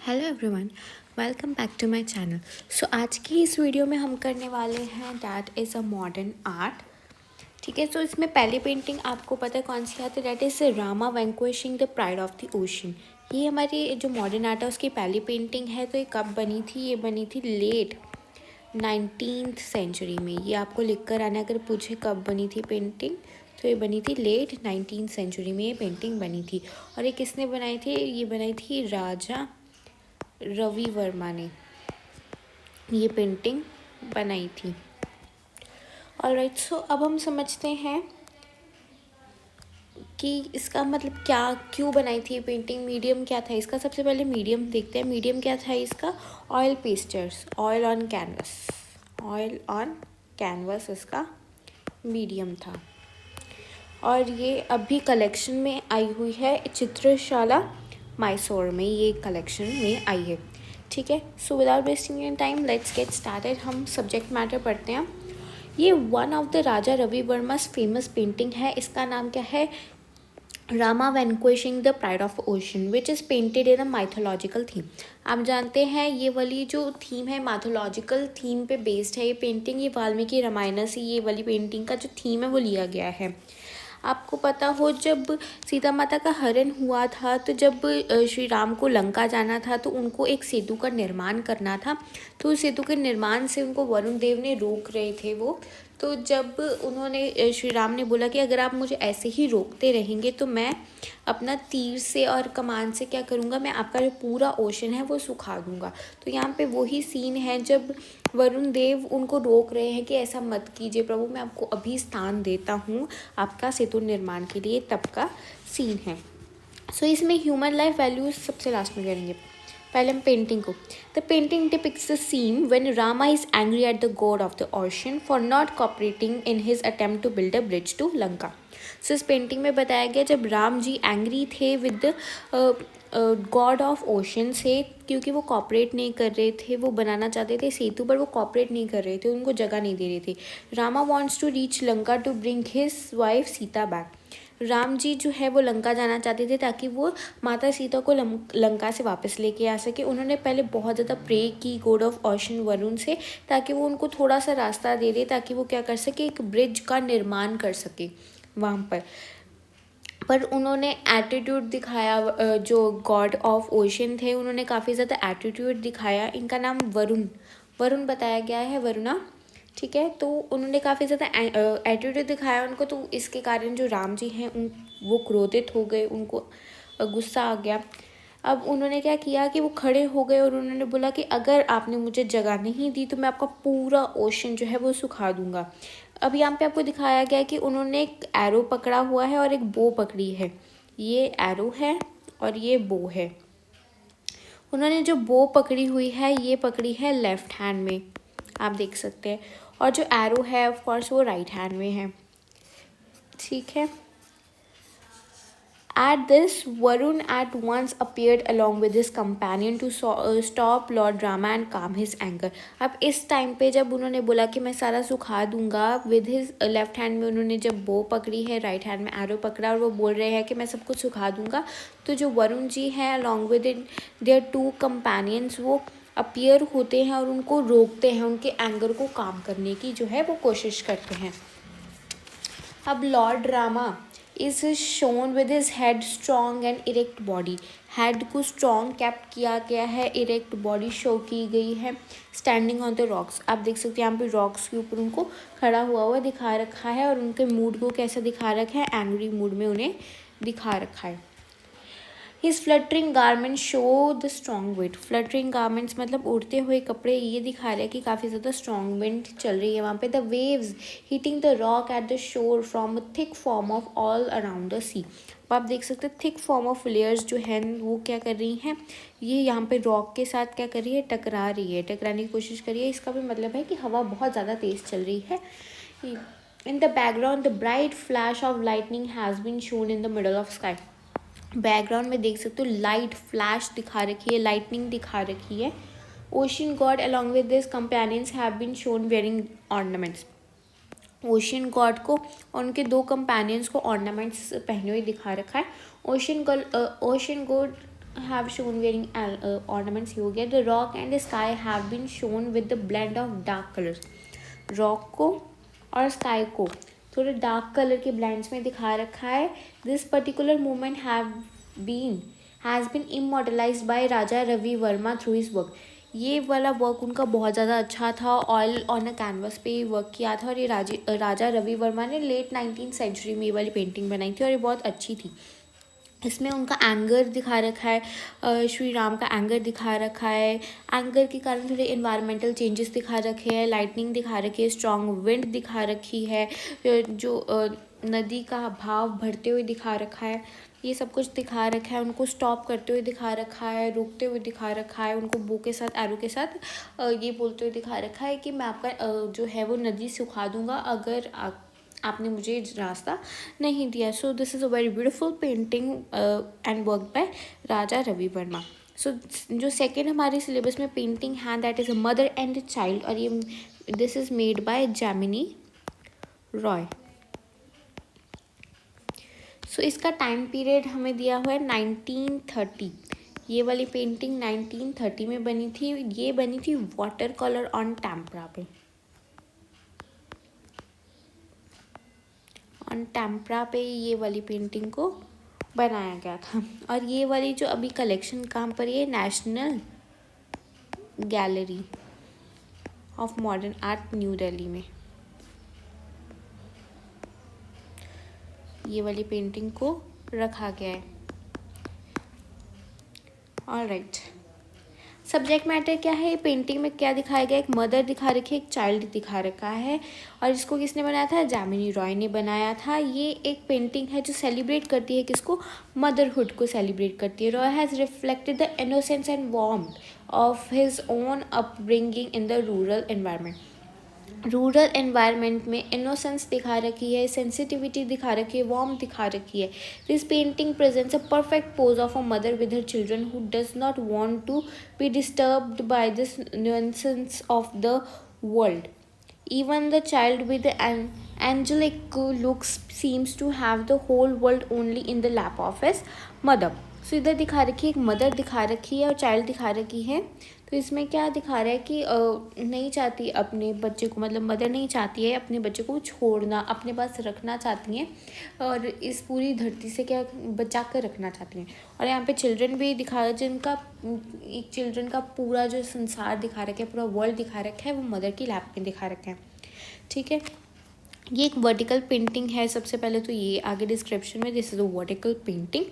Hello everyone, welcome back to my channel. So आज की इस वीडियो में हम करने वाले हैं that is a modern art. ठीक है, सो इसमें पहली पेंटिंग आपको पता है कौन सी आती है, that is Rama vanquishing the pride of the ocean. ये हमारी जो मॉडर्न आर्ट है उसकी पहली पेंटिंग है। तो ये कब बनी थी? ये बनी थी लेट 19th सेंचुरी में। ये आपको लिख कर आना, अगर पूछे कब बनी थी पेंटिंग तो ये बनी थी लेट 19th सेंचुरी में। ये पेंटिंग बनी थी और ये किसने बनाई थी? ये बनाई थी राजा रवि वर्मा ने ये पेंटिंग बनाई थी। ऑलराइट, सो अब हम समझते हैं कि इसका मतलब क्या, क्यों बनाई थी ये पेंटिंग, मीडियम क्या था इसका। सबसे पहले मीडियम देखते हैं। मीडियम क्या था इसका? Oil pesters, oil on canvas. Oil on canvas इसका मीडियम था और ये अभी कलेक्शन में आई हुई है चित्रशाला मैसूर में। ये कलेक्शन में आई है। ठीक है, so without wasting your time let's get started. हम सब्जेक्ट मैटर पढ़ते हैं। ये one of the Raja Ravi Varma's famous painting है। इसका नाम क्या है? Rama vanquishing the pride of ocean which is painted in a mythological theme. आप जानते हैं ये वाली जो थीम है माइथोलॉजिकल थीम पे बेस्ड है ये पेंटिंग। ये वाल्मीकि रामायण से ये वाली पेंटिंग का जो थीम है वो लिया गया है। आपको पता हो जब सीता माता का हरण हुआ था, तो जब श्री राम को लंका जाना था तो उनको एक सेतु का निर्माण करना था। तो उस सेतु के निर्माण से उनको वरुण देव ने रोक रहे थे वो। तो जब उन्होंने श्री राम ने बोला कि अगर आप मुझे ऐसे ही रोकते रहेंगे तो मैं अपना तीर से और कमान से क्या करूँगा, मैं आपका जो पूरा ओशन है वो सुखा दूँगा। तो यहाँ पे वही सीन है जब वरुण देव उनको रोक रहे हैं कि ऐसा मत कीजिए प्रभु, मैं आपको अभी स्थान देता हूँ आपका सेतु निर्माण के लिए, तब का सीन है। सो इसमें ह्यूमन लाइफ वैल्यूज सबसे लास्ट में करेंगे। पहले हम पेंटिंग को। The painting depicts the scene when Rama is angry at the god of the ocean for not cooperating in his attempt to build a bridge to Lanka. So इस painting में बताया गया जब राम जी एंग्री थे विद गॉड ऑफ ओशन से, क्योंकि वो cooperate नहीं कर रहे थे। वो बनाना चाहते थे सेतु पर वो कॉपरेट नहीं कर रहे थे, उनको जगह नहीं दे रहे थे। Rama wants to reach Lanka to bring his wife Sita back. Ram ji जो है वो लंका जाना चाहते थे ताकि वो माता सीता को लंका से वापस लेके आ सके। उन्होंने पहले बहुत ज़्यादा प्रे की गॉड ऑफ ओशन वरुण से, ताकि वो उनको थोड़ा सा रास्ता दे दे, ताकि वो क्या कर सके, एक ब्रिज का निर्माण कर सके वहाँ पर उन्होंने एटीट्यूड दिखाया। जो गॉड ऑफ ओशन थे उन्होंने काफ़ी ज़्यादा एटीट्यूड दिखाया। इनका नाम वरुण वरुण बताया गया है, वरुणा। ठीक है, तो उन्होंने काफ़ी ज़्यादा एटीट्यूड दिखाया उनको, तो इसके कारण जो राम जी हैं वो क्रोधित हो गए, उनको गुस्सा आ गया। अब उन्होंने क्या किया कि वो खड़े हो गए और उन्होंने बोला कि अगर आपने मुझे जगह नहीं दी तो मैं आपका पूरा ओशन जो है वो सुखा दूंगा। अब यहाँ पे आपको दिखाया गया है कि उन्होंने एक एरो पकड़ा हुआ है और एक बो पकड़ी है। ये एरो है और ये बो है। उन्होंने जो बो पकड़ी हुई है ये पकड़ी है लेफ्ट हैंड में, आप देख सकते हैं, और जो एरो है ऑफ कोर्स वो राइट हैंड में है। ठीक है, At this, Varun at once appeared along with his companion to stop Lord Rama and calm his anger. अब इस टाइम पे जब उन्होंने बोला कि मैं सारा सुखा दूंगा, विद हिज लेफ्ट हैंड में उन्होंने जब बो पकड़ी है, राइट हैंड में एरो पकड़ा और वो बोल रहे हैं कि मैं सब कुछ सुखा दूंगा, तो जो वरुण जी हैं along with their two companions वो अपीयर होते हैं और उनको रोकते हैं, उनके एंगर को काम करने की जो है वो कोशिश करते हैं। अब Lord Rama is shown with his head strong and erect body. Head को स्ट्रॉन्ग कैप्ट किया गया है, इरेक्ट बॉडी शो की गई है। स्टैंडिंग ऑन द रॉक्स, आप देख सकते हैं यहाँ पे रॉक्स के ऊपर उनको खड़ा हुआ दिखा रखा है और उनके मूड को कैसा दिखा रखा है, एंग्री मूड में उन्हें दिखा रखा है। His fluttering garments show the strong wind. Fluttering garments मतलब उड़ते हुए कपड़े, ये दिखा रहे हैं कि काफ़ी ज़्यादा स्ट्रॉन्ग विंड चल रही है वहाँ पे। The waves hitting the rock at the shore from a thick form of all around the sea. अब आप देख सकते हैं थिक फॉर्म ऑफ लेयर्स जो है वो क्या कर रही हैं, ये यहाँ पे रॉक के साथ क्या कर रही है, टकरा रही है, टकराने की कोशिश कर रही है। इसका भी मतलब है कि हवा बहुत ज़्यादा तेज़ चल रही है। In the background the bright flash of lightning has been shown in the middle of sky. Background में देख सकते हो लाइट फ्लैश दिखा रखी है, लाइटनिंग दिखा रखी है। Ocean god along with this companions have been shown wearing ornaments. Ocean god को और उनके दो कंपेनियंस को ऑर्नामेंट्स पहने हुए दिखा रखा है। Ocean God have shown wearing ornaments ये हो गया. The rock and the sky have been shown with the blend of dark colors. Rock को और स्काई को थोड़े डार्क कलर के ब्लेंड्स में दिखा रखा है. This particular moment has been immortalised by Raja Ravi Varma through his work. ये वाला वर्क उनका बहुत ज़्यादा अच्छा था. ऑयल ऑन अ कैनवस पे वर्क किया था और ये राजा रवि वर्मा ने लेट 19th सेंचुरी में ये वाली पेंटिंग बनाई थी और ये बहुत अच्छी थी. इसमें उनका एंगर दिखा रखा है, श्री राम का एंगर दिखा रखा है. एंगर के कारण थोड़े इन्वायरमेंटल चेंजेस दिखा रखे हैं, लाइटनिंग दिखा रखी है, स्ट्रॉन्ग विंड दिखा रखी है, जो नदी का भाव बढ़ते हुए दिखा रखा है. ये सब कुछ दिखा रखा है. उनको स्टॉप करते हुए दिखा रखा है, रुकते हुए दिखा रखा है, उनको बो के साथ एरो के साथ ये बोलते हुए दिखा रखा है कि मैं आपका जो है वो नदी सुखा दूंगा अगर आपने मुझे रास्ता नहीं दिया. So this is a very beautiful painting and work by Raja Ravi Varma. So जो सेकेंड हमारे सिलेबस में पेंटिंग है that is a mother and child और ये this is made by Jamini Roy. So इसका टाइम पीरियड हमें दिया हुआ है 1930. ये वाली पेंटिंग 1930 में बनी थी. ये बनी थी वाटर कलर ऑन टेम्परा पे. ऑन टेम्परा पे ये वाली पेंटिंग को बनाया गया था. और ये वाली जो अभी कलेक्शन कहाँ पर है, national gallery of modern art new Delhi में ये वाली पेंटिंग को रखा गया है. ऑलराइट, सब्जेक्ट मैटर क्या है पेंटिंग में, क्या दिखाया गया, एक मदर दिखा रखी है, एक चाइल्ड दिखा रखा है. और इसको किसने बनाया था, जैमिनी रॉय ने बनाया था. ये एक पेंटिंग है जो सेलिब्रेट करती है किसको, मदरहुड को सेलिब्रेट करती है. Roy has reflected the innocence and warmth of his own upbringing in the rural environment. Rural environment में इनोसेंस दिखा रखी है, सेंसिटिविटी दिखा रखी है, वार्म दिखा रखी है. This painting presents a perfect pose of a mother with her children who does not want to be disturbed by this nuances of the world. Even the child with the angelic looks seems to have the whole world only in the lap of his mother. So इधर दिखा रखी है, एक mother दिखा रखी है और child दिखा रखी है. तो इसमें क्या दिखा रहा है कि नहीं चाहती अपने बच्चे को, मतलब मदर नहीं चाहती है अपने बच्चे को छोड़ना, अपने पास रखना चाहती हैं और इस पूरी धरती से क्या बचा कर रखना चाहती हैं. और यहाँ पे चिल्ड्रन भी दिखा है, जिनका एक चिल्ड्रन का पूरा जो संसार दिखा रखा है, पूरा वर्ल्ड दिखा रखा है, वो मदर की लैप में दिखा रखा है. ठीक है, ये एक वर्टिकल पेंटिंग है. सबसे पहले तो ये आगे डिस्क्रिप्शन में this is a vertical painting.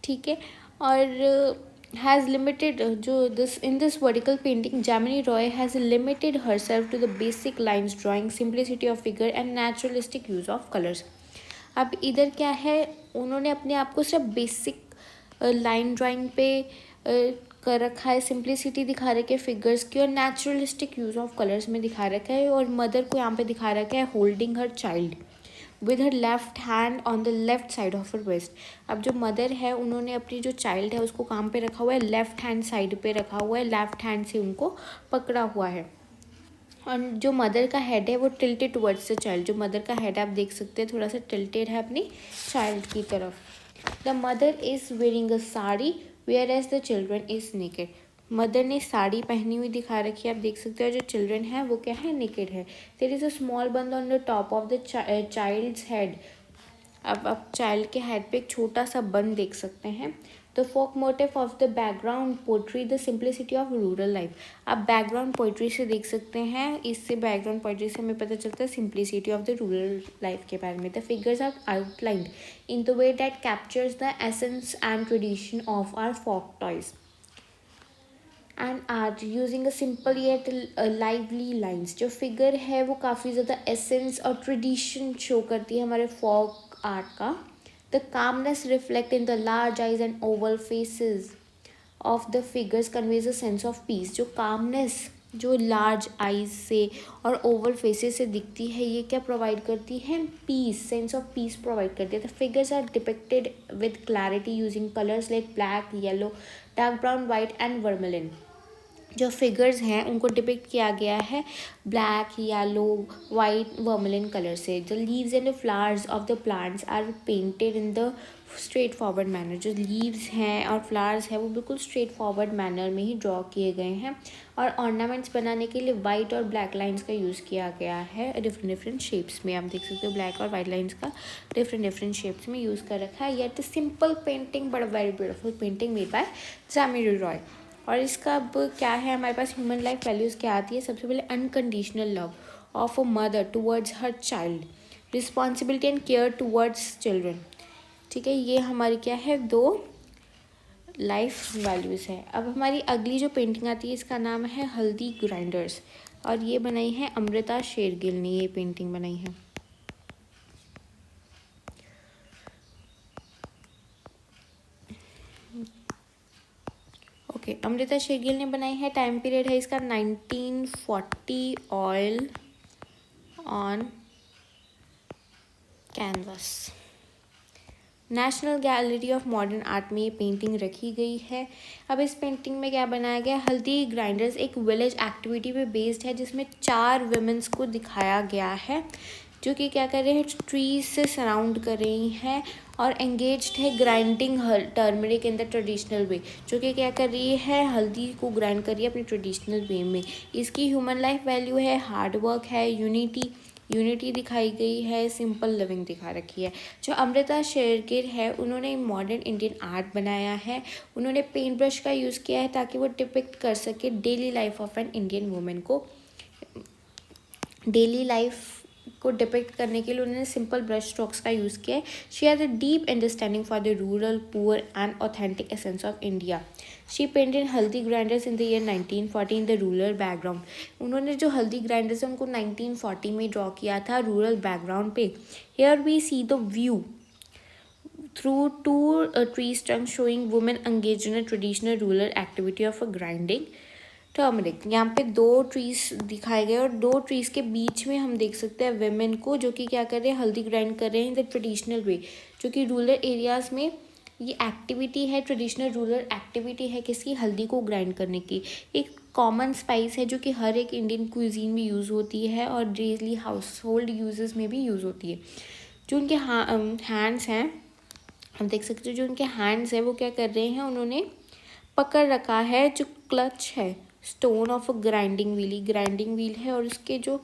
ठीक है, और हैज़ लिमिटेड जो this in this vertical painting Jamini Roy has limited herself to the basic lines drawing, simplicity of figure and naturalistic use of colours. अब इधर क्या है, उन्होंने अपने आप को सिर्फ बेसिक लाइन ड्राइंग पे कर रखा है, सिंप्लिसिटी दिखा रखी है फिगर्स की और नेचुरलिस्टिक यूज़ ऑफ कलर्स में दिखा रखा है. और मदर को यहाँ पे दिखा रखा है holding her child with her left hand on the left side of her waist. अब जो मदर है उन्होंने अपनी जो चाइल्ड है उसको काम पे रखा हुआ है, लेफ्ट हैंड साइड पे रखा हुआ है, लेफ्ट हैंड से उनको पकड़ा हुआ है. और जो मदर का हेड है वो टिल्टेड टुवर्ड्स द चाइल्ड. जो मदर का हेड आप देख सकते हैं थोड़ा सा टिल्टेड है अपनी चाइल्ड की तरफ. The mother is wearing a sari whereas the children is naked. Mother ने साड़ी पहनी हुई दिखा रखी है, आप देख सकते हो. जो चिल्ड्रन है वो क्या है, नेकेड है. There is a small bun on the top of the child's head. अब आप चाइल्ड के हेड पे एक छोटा सा बन देख सकते हैं. The folk motif of the background portray the simplicity of rural life. आप बैकग्राउंड पोइट्री से देख सकते हैं, इससे बैकग्राउंड पोइट्री से हमें पता चलता है simplicity of the rural life के बारे में. The figures are outlined in the way that captures the essence and tradition of our folk toys and art using a simple yet lively lines. जो figure है वो काफ़ी ज़्यादा essence और tradition show करती है हमारे फोक आर्ट का. The calmness reflect in the large eyes and Oval faces of the figures conveys a sense of piece. जो कामनेस जो लार्ज आइज से और ओवल फेसेस से दिखती है ये क्या प्रोवाइड करती है, peace, sense of peace provide करती है. The figures are depicted with clarity using colours like black, yellow, dark brown, white and vermilion. जो फिगर्स हैं उनको डिपिक्ट किया गया है black, yellow, white, vermilion colour से. The leaves and the flowers of the plants are painted in the straightforward manner, जो leaves हैं और फ्लावर्स हैं वो बिल्कुल स्ट्रेट फॉरवर्ड मैनर में ही ड्रॉ किए गए हैं। और ऑर्नामेंट्स बनाने के लिए वाइट और ब्लैक लाइंस का यूज़ किया गया है डिफरेंट डिफरेंट शेप्स में। आप देख सकते हो ब्लैक और वाइट लाइंस का डिफरेंट डिफरेंट शेप्स में यूज़ कर रखा है। Yet simple painting but very beautiful painting made by Jamini Roy. और इसका अब क्या है, हमारे पास ह्यूमन लाइफ वैल्यूज़ क्या आती है। सबसे पहले unconditional love of a mother towards her child, responsibility and care towards children. ठीक है, ये हमारी क्या है, 2 लाइफ वैल्यूज़ है। अब हमारी अगली जो पेंटिंग आती है इसका नाम है हल्दी ग्राइंडर्स, और ये बनाई है अमृता शेरगिल ने, ये पेंटिंग बनाई है। ओके, अमृता शेरगिल ने बनाई है। टाइम पीरियड है इसका 1940। Oil on canvas. National gallery of modern art में ये पेंटिंग रखी गई है। अब इस पेंटिंग में क्या बनाया गया, हल्दी ग्राइंडर्स एक विलेज एक्टिविटी पे बेस्ड है, जिसमें 4 वुमेन्स को दिखाया गया है जो कि क्या कर रहे हैं, ट्रीज से सराउंड कर रही हैं और एंगेज्ड है grinding turmeric in the traditional way, जो कि क्या कर रही है, हल्दी को ग्राइंड कर रही है अपनी ट्रेडिशनल वे में। इसकी ह्यूमन लाइफ वैल्यू है, हार्ड वर्क है, यूनिटी दिखाई गई है, सिंपल लिविंग दिखा रखी है। जो अमृता शेरगिल है उन्होंने मॉडर्न इंडियन आर्ट बनाया है। उन्होंने पेंट ब्रश का यूज़ किया है ताकि वो डिपिक्ट कर सके daily life of an Indian women को। डेली लाइफ को डिपिक्ट करने के लिए उन्होंने सिंपल ब्रश स्ट्रोक्स का यूज़ किया है। She has a deep understanding for the rural poor and authentic essence of India. She painted haldi grinders in the year 1940 in the rural background. उन्होंने जो हल्दी ग्राइंडर्स हैं उनको 1940 में ड्रॉ किया था रूरल बैकग्राउंड पे। Here we see the view through 2 tree trunks showing women engaged in a traditional rural activity of a grinding turmeric. यहाँ पे 2 ट्रीज दिखाए गए और 2 ट्रीज के बीच में हम देख सकते हैं वेमेन को जो कि क्या कर रहे हैं, हल्दी ग्राइंड कर रहे हैं इन द ट्रेडिशनल वे, जो कि रूरल एरियाज़ में ये एक्टिविटी है, ट्रेडिशनल रूरल एक्टिविटी है किसकी, हल्दी को ग्राइंड करने की। एक कॉमन स्पाइस है जो कि हर एक इंडियन क्विजीन में यूज़ होती है और डेली हाउस होल्ड यूजेस में भी यूज़ होती है। जो उनके हैंड्स हैं, हम देख सकते हो जो उनके हैंड्स हैं वो क्या कर रहे हैं, उन्होंने पकड़ रखा है जो क्लच है, स्टोन ऑफ ग्राइंडिंग व्हील है, और उसके जो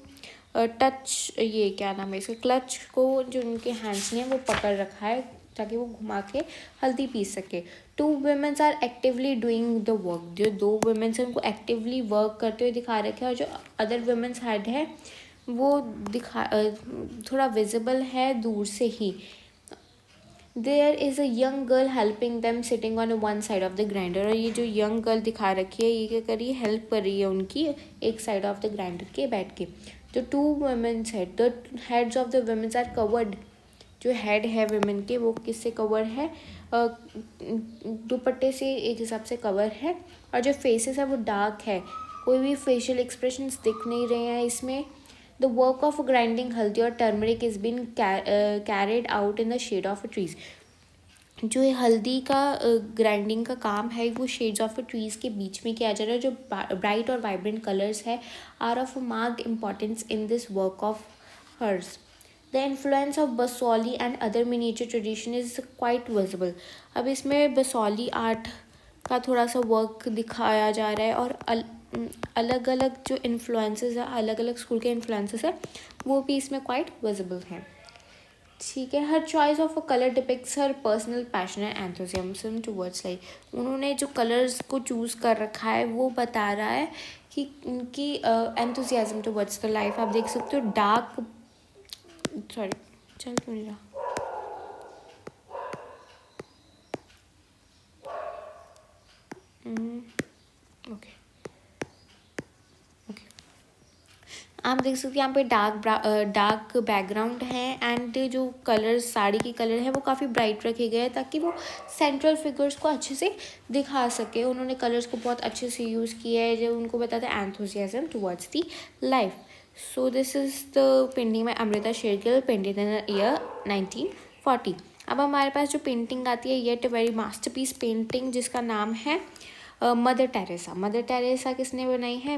टच, ये क्या नाम है इसका, क्लच को जो उनके हैंड्स ने वो पकड़ रखा है ताकि वो घुमा के हल्दी पीस सके। 2 womens are actively doing the work. जो 2 वुमेन्स हैं उनको एक्टिवली वर्क करते हुए दिखा रखे हैं, और जो अदर वुमेन्स हेड है वो थोड़ा विजिबल है दूर से ही। There is a young girl helping them sitting on one side of the grinder. और ये जो यंग गर्ल दिखा रखी है ये क्या कर रही है, हेल्प कर रही है उनकी एक साइड ऑफ द ग्राइंडर के बैठ के। जो 2 वुमेन्स है, the heads of the womens are covered. जो हेड है वुमेन के वो किससे कवर है, दुपट्टे से एक हिसाब से कवर है। और जो फेसेस है वो डार्क है, कोई भी फेशियल एक्सप्रेशंस दिख नहीं रहे हैं इसमें। The work of grinding haldi or turmeric is been carried out in the shade of trees. जो हल्दी का ग्राइंडिंग का काम है वो शेड्स ऑफ ट्रीज के बीच में किया जा रहा है। जो ब्राइट और वाइब्रेंट कलर्स है are of marked importance in this work of hers. The influence of Basohli and other miniature tradition is quite visible. अब इसमें बसौली आर्ट का थोड़ा सा वर्क दिखाया जा रहा है और अलग अलग जो इन्फ्लुएंसेस है, अलग अलग स्कूल के इन्फ्लुएंसेस है वो भी इसमें क्वाइट विजिबल हैं। ठीक है, her choice of a colour depicts her personal passion and enthusiasm towards life. उन्होंने जो कलर्स को चूज़ कर रखा है वो बता रहा है कि उनकी एंथुसियाज्म टुवर्ड्स द लाइफ। आप देख सकते हो डार्क, सॉरी चल क्यों नहीं रहा, ओके ओके, आप देख सकते हैं यहाँ पे डार्क बैकग्राउंड है एंड जो कलर्स, साड़ी की कलर है वो काफ़ी ब्राइट रखे गए हैं ताकि वो सेंट्रल फिगर्स को अच्छे से दिखा सके। उन्होंने कलर्स को बहुत अच्छे से यूज़ किया है जो उनको बताता है enthusiasm towards the life. So this is the painting में Amrita Sher-Gil painted in year 1940। अब हमारे पास जो पेंटिंग आती है येट वेरी मास्टरपीस पेंटिंग जिसका नाम है मदर टेरेसा। मदर टेरेसा किसने बनाई है,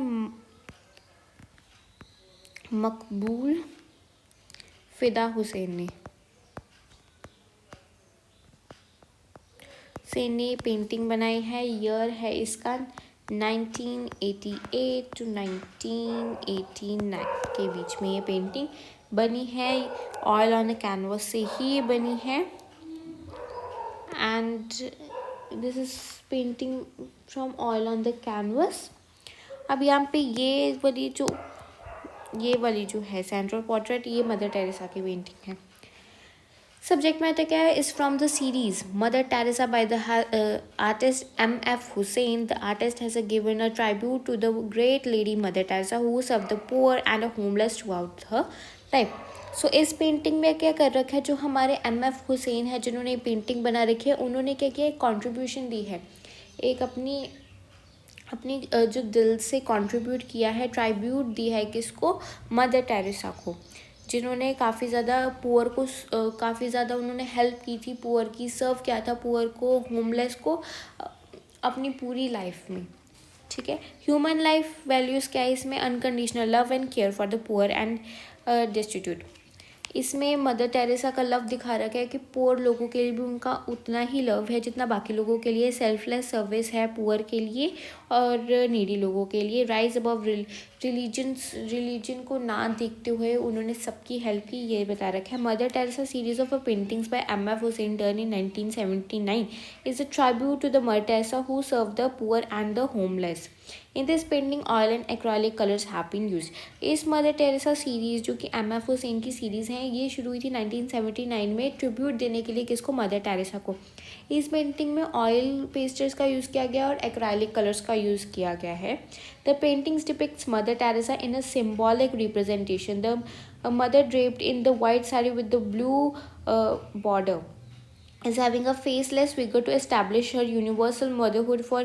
मकबूल फिदा हुसैन ने। हुसैन ने पेंटिंग बनाई है। ईयर है इसका 1988 to 1989 के बीच में ये पेंटिंग बनी है। ऑयल ऑन द कैनवस से ही ये बनी है। And this is painting from oil on the canvas. अब यहाँ पे ये वाली जो है सेंट्रल पोर्ट्रेट, ये मदर टेरेसा की पेंटिंग है। सब्जेक्ट मैटर क्या है? Is from the series mother Teresa by the artist M.F. Hussain. The artist has given a tribute to the great lady Mother Teresa who served the poor and the homeless throughout her life. सो इस painting में क्या कर रखा है, जो हमारे M.F. Hussain है जिन्होंने पेंटिंग बना रखी है, उन्होंने क्या किया, एक कॉन्ट्रीब्यूशन दी है, एक अपनी जो दिल से कंट्रीब्यूट किया है, ट्राइब्यूट दी है किसको? मदर टेरेसा को, जिन्होंने काफ़ी ज़्यादा पुअर को काफ़ी ज़्यादा उन्होंने हेल्प की थी, पुअर की, सर्व किया था पुअर को, होमलेस को अपनी पूरी लाइफ में। ठीक है। ह्यूमन लाइफ वैल्यूज़ क्या है इसमें? Unconditional love and care for the poor and destitute. इसमें मदर टेरेसा का लव दिखा रखा है कि पुअर लोगों के लिए भी उनका उतना ही लव है जितना बाकी लोगों के लिए। सेल्फलेस सर्विस है पुअर के लिए और नीडी लोगों के लिए। राइज अबव रिलीजन को ना देखते हुए उन्होंने सबकी हेल्प की, ये बता रखा है। Mother Teresa series of paintings by M.F. Hussain done in 1979 is a tribute to the Mother Teresa who served the poor and the homeless. In this painting oil and acrylic colors have been used. इस mother Teresa series जो कि M.F. Hussain की series है, ये शुरू हुई थी 1979 में ट्रिब्यूट देने के लिए किसको? मदर टेरेसा को। इस पेंटिंग में ऑयल पेस्टर्स का यूज़ किया गया और एक्राइलिक कलर्स का यूज़ किया गया है। The paintings depicts mother Teresa in a symbolic representation. The mother draped in the white sari with the blue border is having a faceless figure to establish her universal motherhood for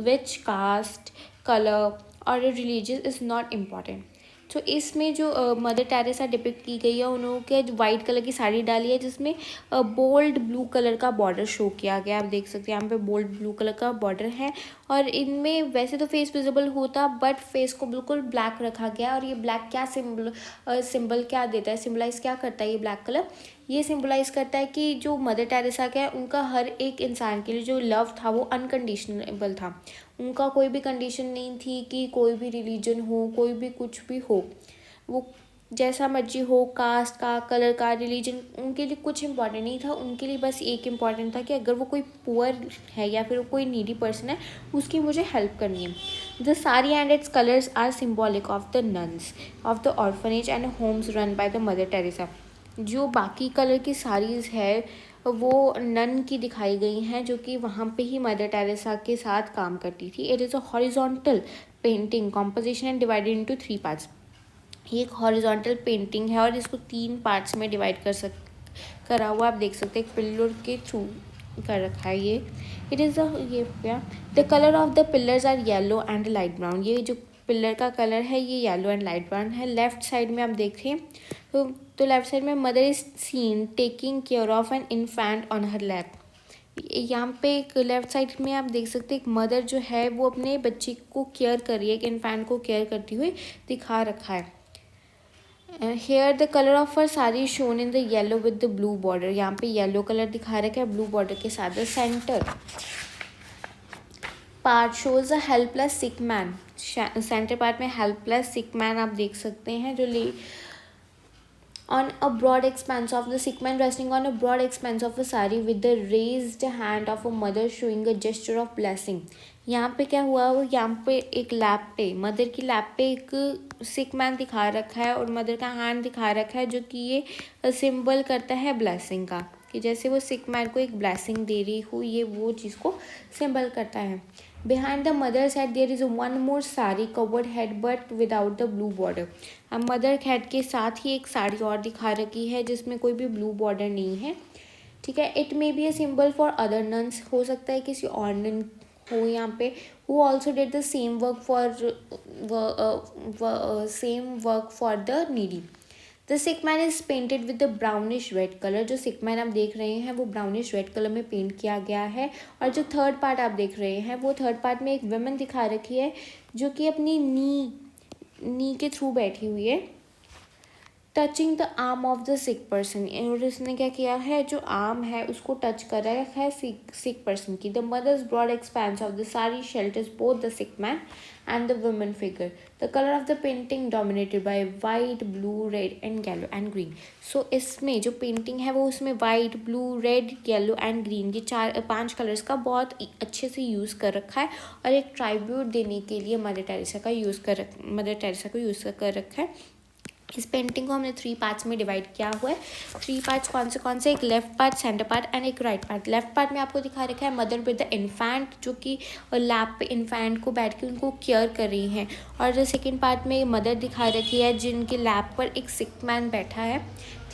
which caste, color और religion is not important. तो इसमें जो mother Teresa depict की गई है, उन्होंने white colour की साड़ी डाली है जिसमें बोल्ड ब्लू कलर का बॉर्डर शो किया गया। आप देख सकते हैं यहाँ पे बोल्ड ब्लू कलर का बॉर्डर है और इनमें वैसे तो फेस विजिबल होता बट फेस को बिल्कुल ब्लैक रखा गया। और ये ब्लैक क्या सिंबल क्या देता है, सिम्बलाइज क्या करता है ये ब्लैक कलर? ये सिंबलाइज करता है कि जो मदर टेरेसा का है उनका हर एक इंसान के लिए जो लव था वो अनकंडीशनल था। उनका कोई भी कंडीशन नहीं थी कि कोई भी रिलीजन हो, कोई भी कुछ भी हो, वो जैसा मर्जी हो, कास्ट का, कलर का, रिलीजन, उनके लिए कुछ इंपॉर्टेंट नहीं था। उनके लिए बस एक इम्पॉर्टेंट था कि अगर वो कोई पुअर है या फिर कोई नीडी पर्सन है उसकी मुझे हेल्प करनी है। The sari and its colours are symbolic of the nuns of the orphanage and homes run by the Mother Teresa. जो बाकी कलर की साड़ीज़ है वो नन की दिखाई गई हैं जो कि वहाँ पे ही मदर टेरेसा के साथ काम करती थी। It is a horizontal painting composition and divided into 3 parts. ये एक हॉरिजॉन्टल पेंटिंग है और इसको 3 पार्ट्स में डिवाइड करा हुआ आप देख सकते हैं, पिलर के थ्रू कर रखा है ये। It is the colour of the pillars are yellow and light brown. ये जो पिलर का कलर है ये येलो एंड लाइट ब्राउन है। लेफ्ट साइड में आप देखें तो लेफ्ट साइड में mother is seen taking care of an infant on her lap. यहाँ पे एक लेफ्ट साइड में आप देख सकते हैं एक मदर जो है वो अपने बच्चे को केयर कर रही है, एक इन्फेंट को केयर करती हुई दिखा रखा है। Here the colour of her sari shown in the yellow with the blue border. यहाँ पे येलो कलर दिखा रखा है ब्लू बॉर्डर के साथ। The centre part shows a helpless sick man. Centre part में हेल्पलेस सिक मैन आप देख सकते हैं जो on a broad expanse of the sick man resting on a broad expanse of a sari with the raised hand of a mother showing a gesture of blessing। यहाँ पे क्या हुआ, वो यहाँ पे एक लैप पे मदर की लैप पे एक सिक मैन दिखा रखा है और मदर का हैंड दिखा रखा है जो कि ये सिंबल करता है ब्लेसिंग का, कि जैसे वो सिक मैन को एक ब्लेसिंग दे रही हो, ये वो चीज़ को सिंबल करता है। Behind the mother's head there is one more sari covered head but without the blue border। अब मदर हेड के साथ ही एक साड़ी और दिखा रखी है जिसमें कोई भी ब्लू बॉर्डर नहीं है। ठीक है। It may be a symbol for other nuns, हो सकता है किसी और नन हो यहाँ पे, who also did the same work for the needy। The sick man is painted with the brownish red colour. जो सिक मैन आप देख रहे हैं वो ब्राउनिश रेड कलर में पेंट किया गया है। और जो थर्ड पार्ट आप देख रहे हैं वो थर्ड पार्ट में एक वुमेन दिखा रखी है जो कि अपनी नी के थ्रू बैठी हुई है। Touching the arm of the sick person, और उसने क्या किया है, जो आर्म है उसको टच कर रखा है सिक पर्सन की. The mother's broad expanse of the sari shelters both the sick man and the women figure. The colour of the painting dominated by white, blue, red and yellow and green. So इसमें जो painting है वो उसमें white, blue, red, yellow and green, ये 5 colours का बहुत अच्छे से यूज़ कर रखा है, और एक ट्राइब्यूट देने के लिए मदर टेरेसा को यूज़ कर रखा है. इस पेंटिंग को हमने 3 पार्ट्स में डिवाइड किया हुआ है. 3 पार्ट्स कौन से एक left part, centre part and एक राइट पार्ट. लेफ्ट पार्ट में आपको दिखा रखा है मदर विद द इन्फेंट, जो कि लैप पे इन्फेंट को बैठ के उनको केयर कर रही हैं. और सेकेंड पार्ट में मदर दिखा रखी है जिनके लैप पर एक सिक मैन बैठा है,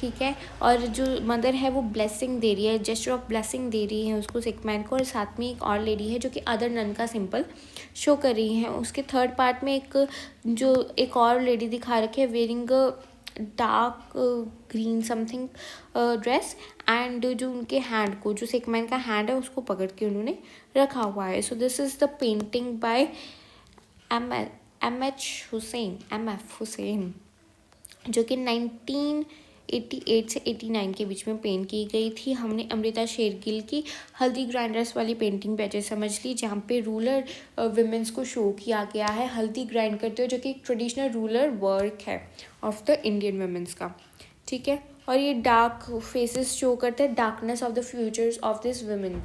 ठीक है. और जो मदर है वो ब्लेसिंग दे रही है, जेस्चर ऑफ ब्लेसिंग दे रही है उसको, सिक मैन को. और साथ में एक और लेडी है जो कि अदर नन का सिंपल शो कर रही है. उसके थर्ड पार्ट में एक और लेडी दिखा रखी है wearing dark green something dress, and जो उनके हैंड को, जो सिक मैन का हैंड है उसको पकड़ के उन्होंने रखा हुआ है. सो this is the painting bye F Hussain, जो कि 1988 से 89 के बीच में पेंट की गई थी. हमने अमृता शेरगिल की हल्दी ग्राइंडर्स वाली पेंटिंग पे अच्छे समझ ली, जहाँ पे रूलर विमेंस को शो किया गया है हल्दी ग्राइंड करते हुए, जो कि एक ट्रेडिशनल रूलर वर्क है ऑफ द इंडियन विमेंस का, ठीक है. और ये डार्क फेसेस शो करते हैं darkness of the futures of this women.